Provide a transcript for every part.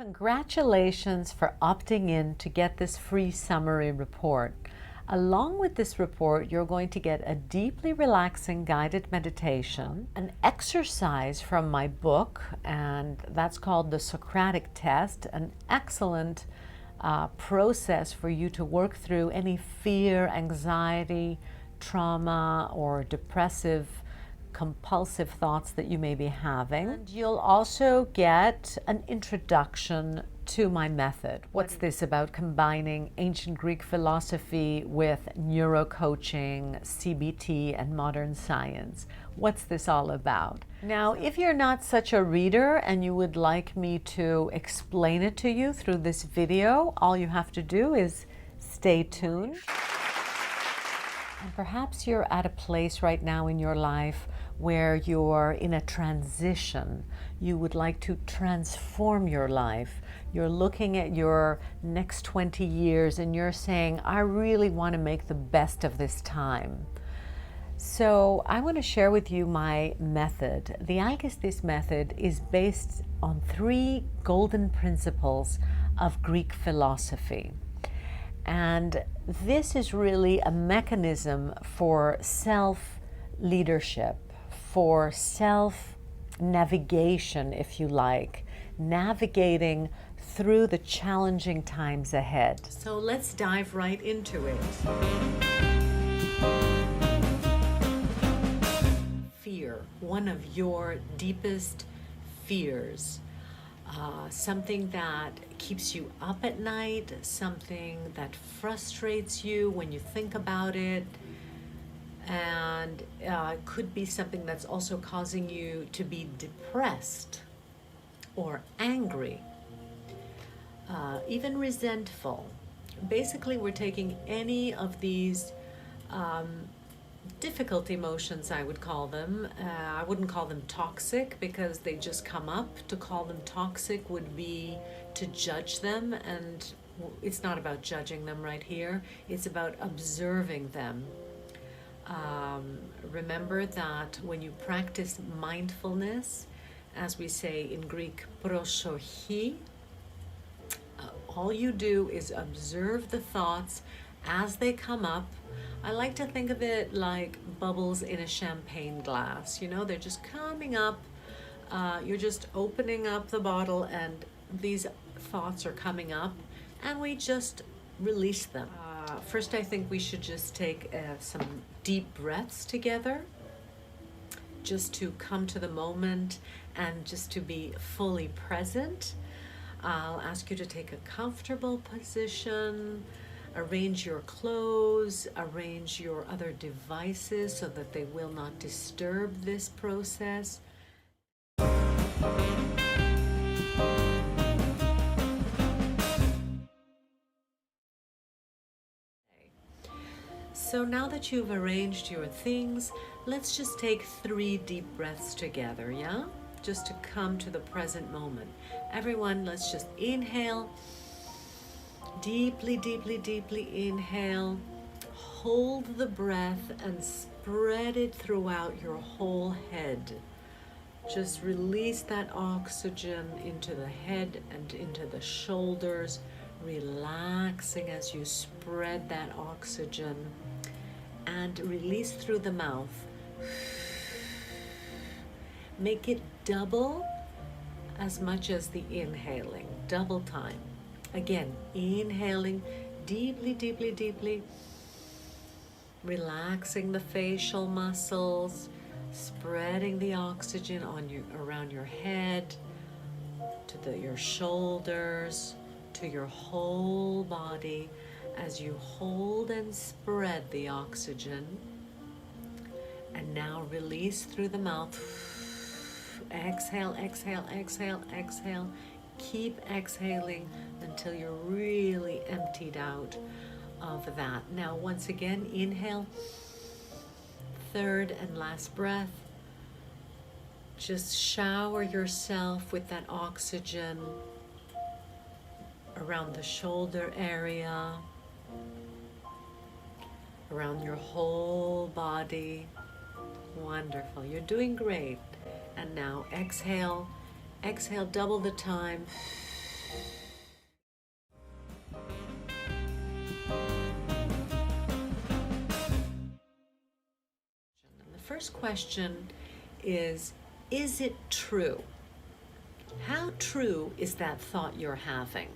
Congratulations for opting in to get this free summary report. Along with this report, you're going to get a deeply relaxing guided meditation, an exercise from my book, and that's called the Socratic Test, an excellent process for you to work through any fear, anxiety, trauma, or depressive compulsive thoughts that you may be having. And you'll also get an introduction to my method. What's this about combining ancient Greek philosophy with neurocoaching, CBT, and modern science? What's this all about? Now, if you're not such a reader and you would like me to explain it to you through this video, all you have to do is stay tuned. And perhaps you're at a place right now in your life where you're in a transition. You would like to transform your life. You're looking at your next 20 years and you're saying, I really want to make the best of this time. So I want to share with you my method. The Alkestis method is based on 3 golden principles of Greek philosophy. And this is really a mechanism for self-leadership, for self-navigation, if you like, navigating through the challenging times ahead. So let's dive right into it. Fear, one of your deepest fears. Something that keeps you up at night, something that frustrates you when you think about it, and it could be something that's also causing you to be depressed or angry, even resentful. Basically, we're taking any of these difficult emotions, I would call them. I wouldn't call them toxic because they just come up. To call them toxic would be to judge them, and it's not about judging them right here. It's about observing them. Remember that when you practice mindfulness, as we say in Greek, prosochi, all you do is observe the thoughts as they come up. I like to think of it like bubbles in a champagne glass. You know, they're just coming up. You're just opening up the bottle and these thoughts are coming up and we just release them. First, I think we should just take some deep breaths together just to come to the moment and just to be fully present. I'll ask you to take a comfortable position. Arrange your clothes, arrange your other devices so that they will not disturb this process. So now that you've arranged your things, let's just take 3 deep breaths together, yeah? Just to come to the present moment. Everyone, let's just inhale. Deeply, deeply, deeply inhale. Hold the breath and spread it throughout your whole head. Just release that oxygen into the head and into the shoulders, relaxing as you spread that oxygen, and release through the mouth. Make it double as much as the inhaling, double time. Again, inhaling deeply, deeply, deeply, relaxing the facial muscles, spreading the oxygen on you, around your head, to your shoulders, to your whole body as you hold and spread the oxygen. And now release through the mouth. Exhale, exhale, exhale, exhale. Keep exhaling until you're really emptied out of that. Now, once again, inhale. 3rd and last breath. Just shower yourself with that oxygen around the shoulder area, around your whole body. Wonderful. You're doing great. And now exhale. Exhale double the time. first question is it true? How true is that thought you're having?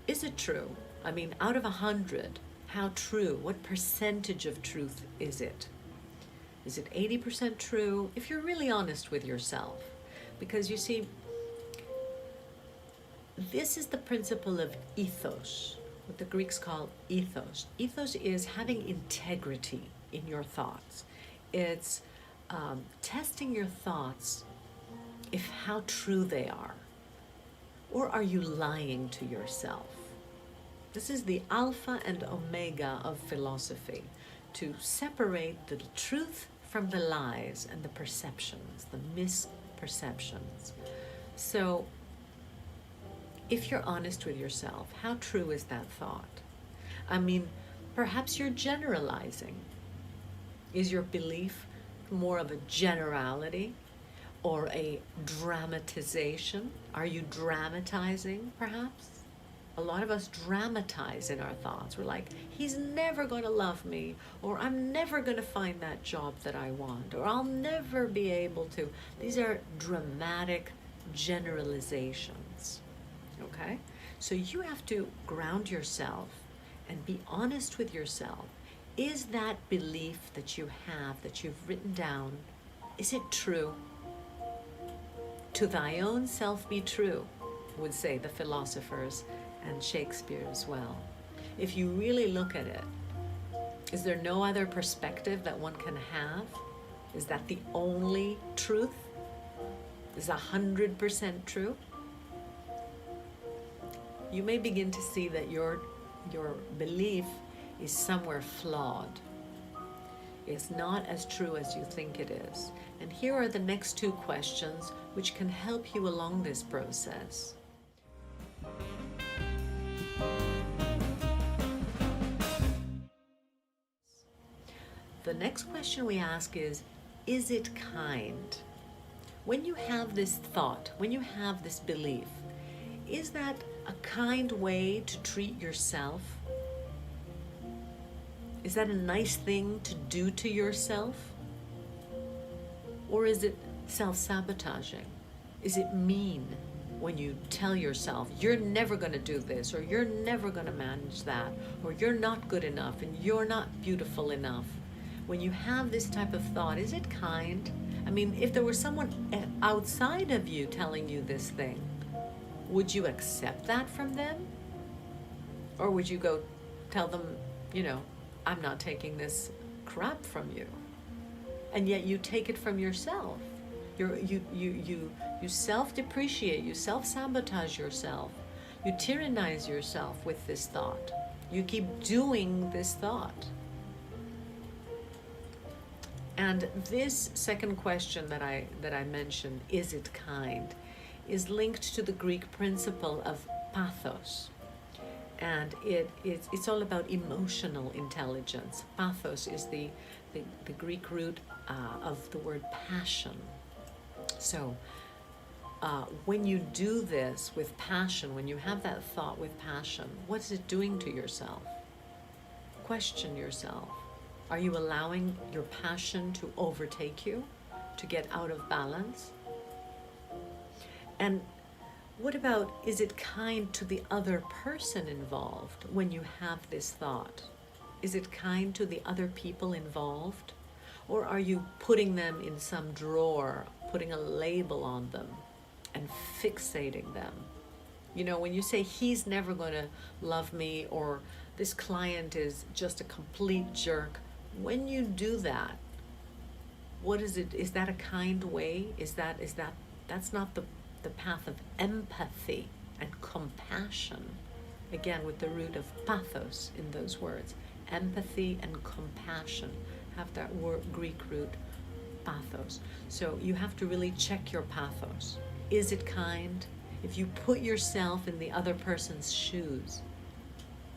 Is it true? I mean, out of 100, how true? What percentage of truth is it? Is it 80% true? If you're really honest with yourself. Because you see, this is the principle of ethos, what the Greeks call ethos. Ethos is having integrity in your thoughts. It's testing your thoughts if how true they are. Or are you lying to yourself? This is the alpha and omega of philosophy, to separate the truth from the lies and the perceptions, the misperceptions. So, if you're honest with yourself, how true is that thought? I mean, perhaps you're generalizing. Is your belief more of a generality or a dramatization? Are you dramatizing, perhaps? A lot of us dramatize in our thoughts. We're like, he's never going to love me, or I'm never going to find that job that I want, or I'll never be able to. These are dramatic generalizations, okay? So you have to ground yourself and be honest with yourself. Is that belief that you have, that you've written down, is it true? To thy own self be true, would say the philosophers, and Shakespeare as well. If you really look at it, is there no other perspective that one can have? Is that the only truth? Is 100% true? You may begin to see that your belief is somewhere flawed. It's not as true as you think it is. And here are the next two questions which can help you along this process. The next question we ask is it kind? When you have this thought, when you have this belief, is that a kind way to treat yourself? Is that a nice thing to do to yourself? Or is it self-sabotaging? Is it mean when you tell yourself, you're never going to do this, or you're never going to manage that, or you're not good enough, and you're not beautiful enough? When you have this type of thought, is it kind? I mean, if there was someone outside of you telling you this thing, would you accept that from them? Or would you go tell them, you know, I'm not taking this crap from you? And yet you take it from yourself. You self-depreciate, you self-sabotage yourself. You tyrannize yourself with this thought. You keep doing this thought. And this second question that I mentioned, is it kind, is linked to the Greek principle of pathos. And it's all about emotional intelligence. Pathos is the Greek root of the word passion. So when you do this with passion, when you have that thought with passion, what is it doing to yourself? Question yourself. Are you allowing your passion to overtake you, to get out of balance? And what about, is it kind to the other person involved when you have this thought? Is it kind to the other people involved? Or are you putting them in some drawer, putting a label on them and fixating them? You know, when you say he's never going to love me, or this client is just a complete jerk, when you do that, what is it? Is that a kind way? That's not the path of empathy and compassion. Again, with the root of pathos in those words. Empathy and compassion have that word, Greek root, pathos. So you have to really check your pathos. Is it kind? If you put yourself in the other person's shoes,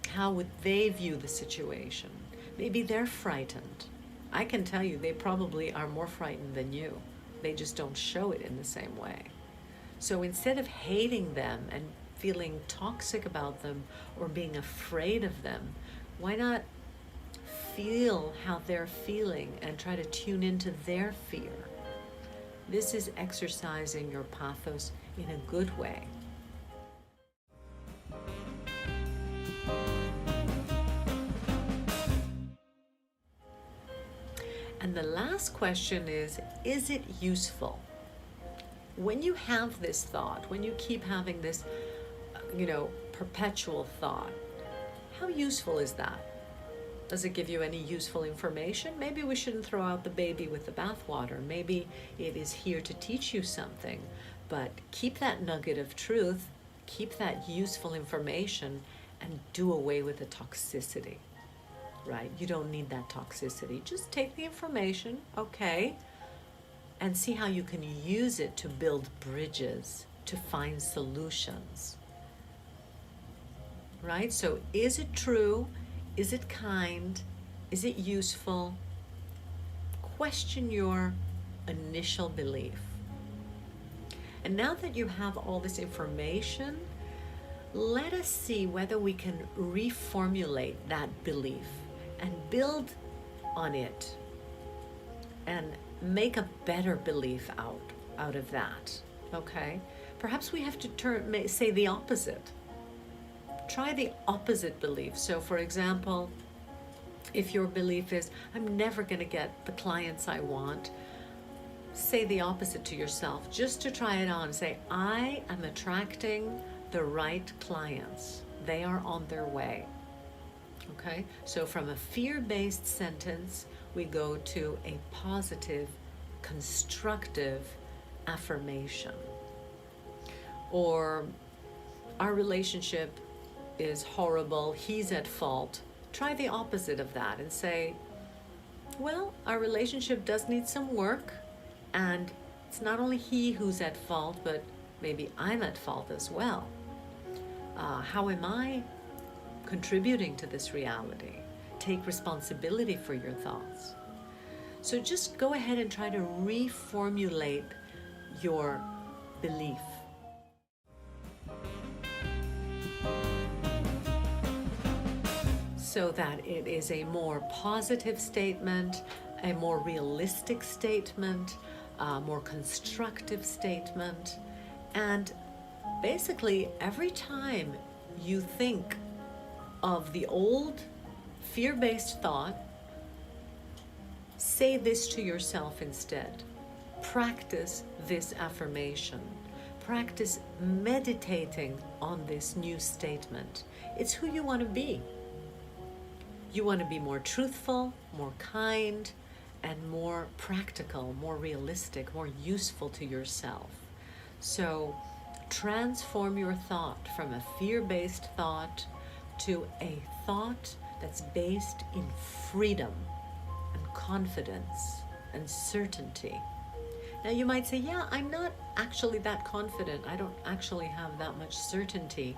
how would they view the situation? Maybe they're frightened. I can tell you, they probably are more frightened than you. They just don't show it in the same way. So instead of hating them and feeling toxic about them or being afraid of them, why not feel how they're feeling and try to tune into their fear. This is exercising your pathos in a good way. And the last question is it useful? When you have this thought, when you keep having this, perpetual thought, how useful is that? Does it give you any useful information? Maybe we shouldn't throw out the baby with the bathwater. Maybe it is here to teach you something, but keep that nugget of truth, keep that useful information, and do away with the toxicity, right? You don't need that toxicity. Just take the information, okay, and see how you can use it to build bridges, to find solutions, right? So is it true? Is it kind? Is it useful? Question your initial belief. And now that you have all this information, let us see whether we can reformulate that belief and build on it and make a better belief out of that, okay? Perhaps we have to say the opposite. Try the opposite belief. So for example, if your belief is, I'm never going to get the clients I want, say the opposite to yourself just to try it on. Say, I am attracting the right clients. They are on their way. Okay? So from a fear-based sentence, we go to a positive, constructive affirmation. Or our relationship is horrible, he's at fault. Try the opposite of that and say, well, our relationship does need some work, and it's not only he who's at fault, but maybe I'm at fault as well. How am I contributing to this reality? Take responsibility for your thoughts. So just go ahead and try to reformulate your belief. So that it is a more positive statement, a more realistic statement, a more constructive statement. And basically, every time you think of the old fear-based thought, say this to yourself instead. Practice this affirmation. Practice meditating on this new statement. It's who you want to be. You want to be more truthful, more kind, and more practical, more realistic, more useful to yourself. So transform your thought from a fear-based thought to a thought that's based in freedom and confidence and certainty. Now you might say, yeah, I'm not actually that confident. I don't actually have that much certainty.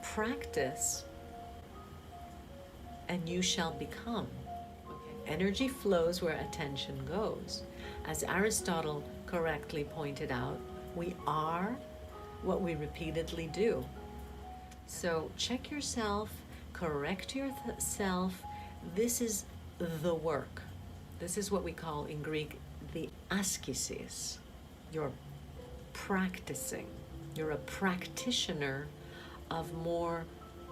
Practice and you shall become. Okay. Energy flows where attention goes. As Aristotle correctly pointed out, we are what we repeatedly do. So check yourself, correct yourself. This is the work. This is what we call in Greek the askesis. You're practicing. You're a practitioner of more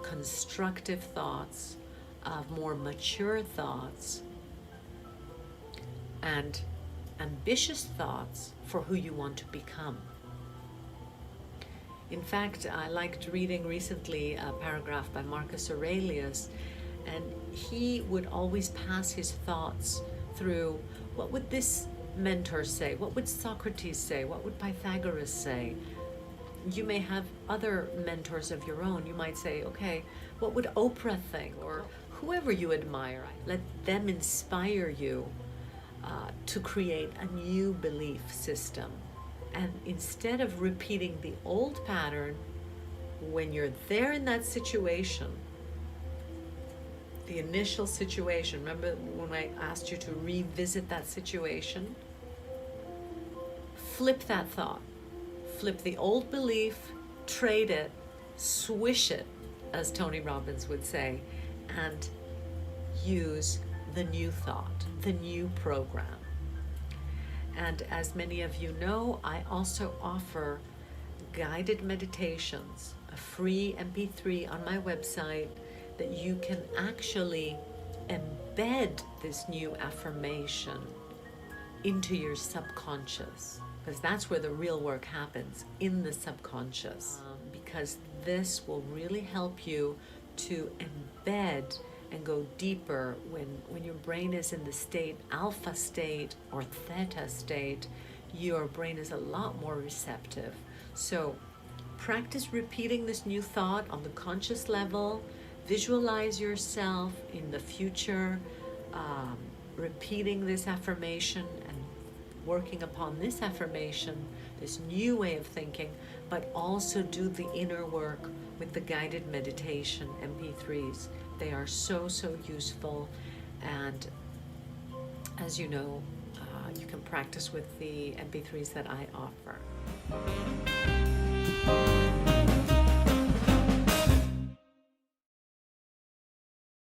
constructive thoughts, of more mature thoughts, and ambitious thoughts for who you want to become. In fact, I liked reading recently a paragraph by Marcus Aurelius, and he would always pass his thoughts through, what would this mentor say? What would Socrates say? What would Pythagoras say? You may have other mentors of your own. You might say, okay, what would Oprah think? Or whoever you admire. Let them inspire you to create a new belief system. And instead of repeating the old pattern, when you're there in that situation, the initial situation, remember when I asked you to revisit that situation? Flip that thought. Flip the old belief, trade it, swish it, as Tony Robbins would say, and use the new thought, the new program. And as many of you know, I also offer guided meditations, a free MP3 on my website that you can actually embed this new affirmation into your subconscious, because that's where the real work happens, in the subconscious. Because this will really help you to embed and go deeper when your brain is in the state, alpha state or theta state, your brain is a lot more receptive. So practice repeating this new thought on the conscious level. Visualize yourself in the future, repeating this affirmation and working upon this affirmation, this new way of thinking, but also do the inner work with the guided meditation MP3s. They are so useful, and as you know, you can practice with the MP3s that I offer.